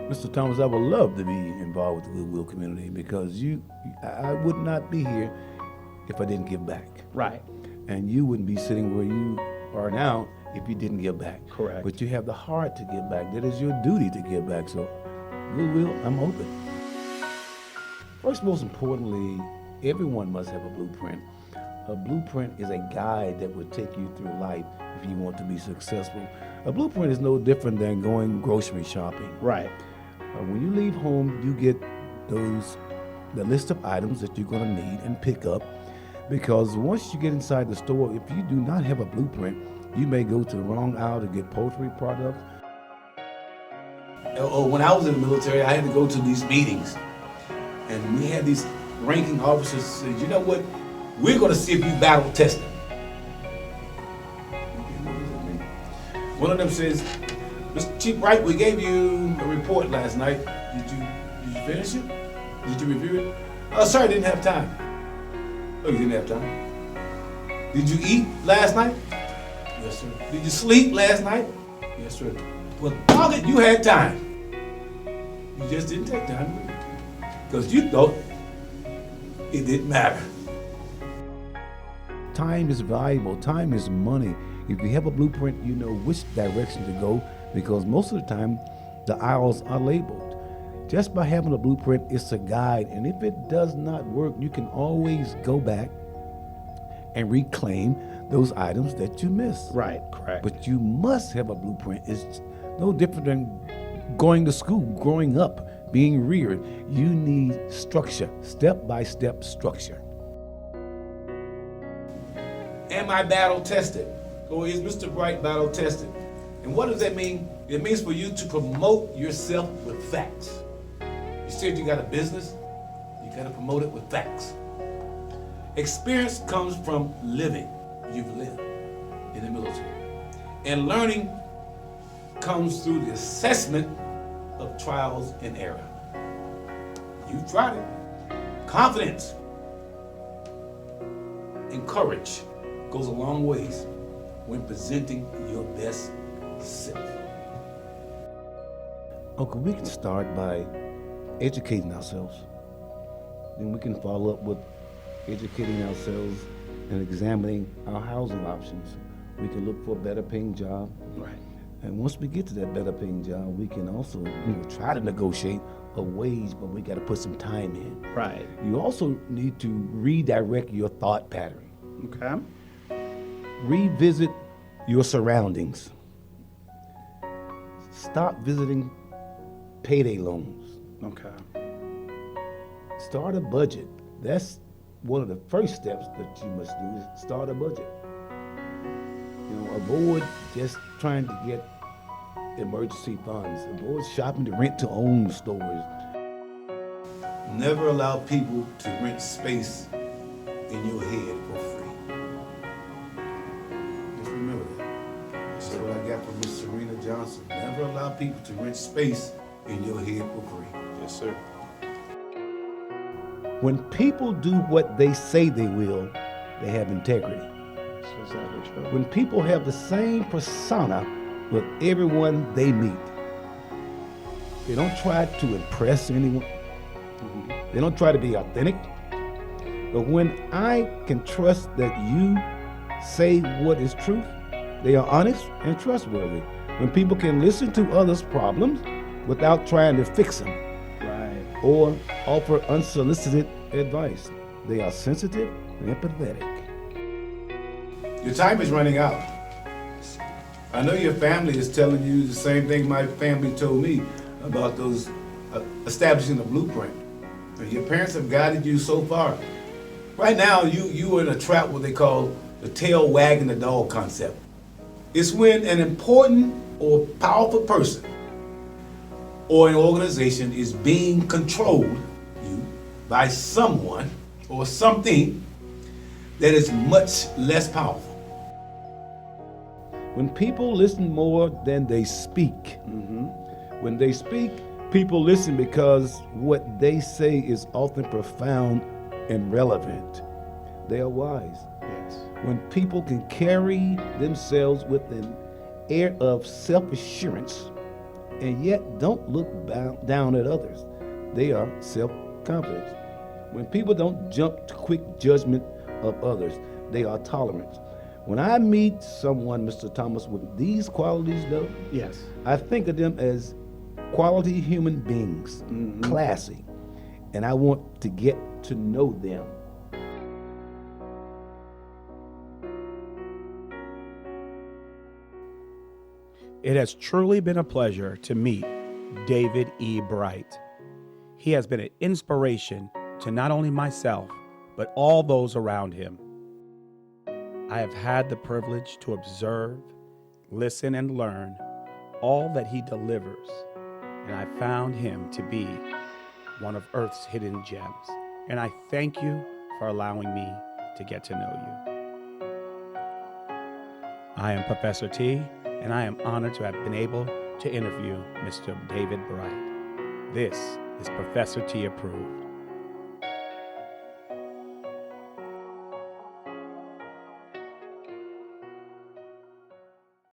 Mr. Thomas, I would love to be involved with the Goodwill community because I would not be here if I didn't give back. Right. And you wouldn't be sitting where you are now if you didn't give back. Correct. But you have the heart to give back. That is your duty to give back. So, Goodwill, I'm open. First, most importantly, everyone must have a blueprint. A blueprint is a guide that will take you through life if you want to be successful. A blueprint is no different than going grocery shopping. Right. When you leave home, you get the list of items that you're going to need and pick up, because once you get inside the store, if you do not have a blueprint, you may go to the wrong aisle to get poultry products. When I was in the military, I had to go to these meetings, and we had these ranking officers say, you know what, we're going to see if you battle tested. One of them says, Mr. Chief Bright, we gave you a report last night. Did you finish it? Did you review it? Oh, sorry, I didn't have time. Oh, you didn't have time? Did you eat last night? Yes, sir. Did you sleep last night? Yes, sir. Well, dog it, you had time. You just didn't take time because you thought it didn't matter. Time is valuable. Time is money. If you have a blueprint, you know which direction to go, because most of the time the aisles are labeled. Just by having a blueprint, it's a guide, and if it does not work, you can always go back and reclaim those items that you missed. Right, correct. But you must have a blueprint. It's no different than going to school, growing up, being reared. You need structure, step-by-step structure. Am I battle tested? Or is Mr. Bright battle tested? And what does that mean? It means for you to promote yourself with facts. You said you got a business, you got to promote it with facts. Experience comes from living. You've lived in the military. And learning comes through the assessment of trials and error. You've tried it. Confidence and courage goes a long ways when presenting your best self. Okay, we can start by educating ourselves. Then we can follow up with educating ourselves and examining our housing options. We can look for a better paying job. Right. And once we get to that better paying job, we can also try to negotiate a wage, but we got to put some time in. Right. You also need to redirect your thought pattern. Okay. Revisit your surroundings. Stop visiting payday loans. Okay. Start a budget. That's one of the first steps that you must do, is start a budget. Avoid just trying to get emergency funds. Avoid shopping to rent to own stores. Never allow people to rent space in your head for free. Just remember that. That's what I got from Miss Serena Johnson. Never allow people to rent space in your head for free. Yes, sir. When people do what they say they will, they have integrity. That's exactly true. When people have the same persona with everyone they meet, they don't try to impress anyone. Mm-hmm. They don't try to be authentic. But when I can trust that you say what is truth, they are honest and trustworthy. When people can listen to others' problems without trying to fix them, right, or offer unsolicited advice, they are sensitive and empathetic. Your time is running out. I know your family is telling you the same thing my family told me about those establishing a blueprint. And your parents have guided you so far. Right now, you are in a trap, what they call the tail wagging the dog concept. It's when an important or powerful person or an organization is being controlled by someone or something that is much less powerful. When people listen more than they speak, when they speak, people listen because what they say is often profound and relevant. They are wise. Yes. When people can carry themselves with an air of self-assurance, and yet don't look down at others. They are self-confident. When people don't jump to quick judgment of others, they are tolerant. When I meet someone, Mr. Thomas, with these qualities, though, Yes. I think of them as quality human beings, classy, and I want to get to know them. It has truly been a pleasure to meet David E. Bright. He has been an inspiration to not only myself, but all those around him. I have had the privilege to observe, listen, and learn all that he delivers, and I found him to be one of Earth's hidden gems. And I thank you for allowing me to get to know you. I am Professor T, and I am honored to have been able to interview Mr. David Bright. This is Professor T approved.